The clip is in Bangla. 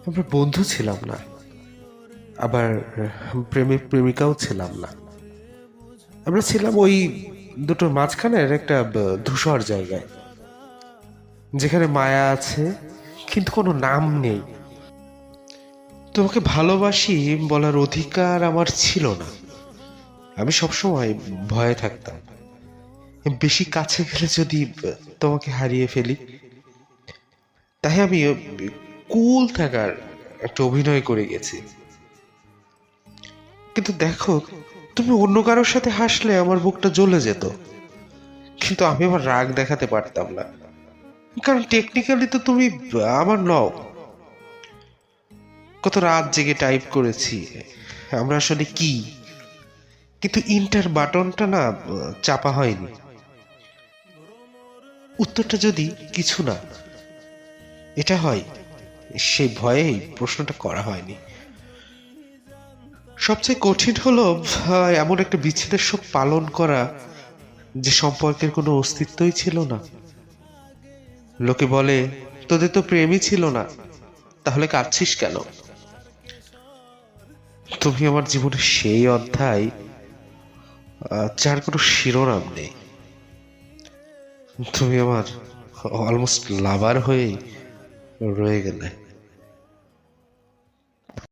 আমরা বন্ধু ছিলাম না, আবার প্রেমিক প্রেমিকাও ছিলাম না। আমরা ছিলাম ওই দুটোর মাঝখানের একটা ধূসর জায়গায়, যেখানে মায়া আছে কিন্তু কোনো নাম নেই। তোমাকে ভালোবাসি বলার অধিকার আমার ছিল না। আমি সবসময় ভয়ে থাকতাম, বেশি কাছে গেলে যদি তোমাকে হারিয়ে ফেলি। তাই আমি কুল থাকার একটা অভিনয় করে গেছি। কিন্তু দেখো, তুমি অন্য কারোর সাথে হাসলে আমার বুকটা জ্বলে যেত, কিন্তু আমি আমার রাগ দেখাতে পারতাম না, কারণ টেকনিক্যালি তো তুমি আমার নও। কত রাত জেগে টাইপ করেছি আমরা আসলে কি, কিন্তু ইন্টার বাটনটা না চাপা হয়নি। উত্তরটা যদি কিছু না এটা হয়, সেই ভয়েই প্রশ্নটা করা হয়নি। সবচেয়ে কঠিন হলো এমন একটা বিচ্ছেদের শোক পালন করা যে সম্পর্কের কোনো অস্তিত্বই ছিল না। লোকে বলে, তোদের তো প্রেমই ছিল না, তাহলে কাঁদছিস কেন? তুমি আমার জীবনের সেই অধ্যায় যার কোনো শিরোনাম নেই। তুমি আমার অলমোস্ট লাভার হয়ে রয়ে গেলে।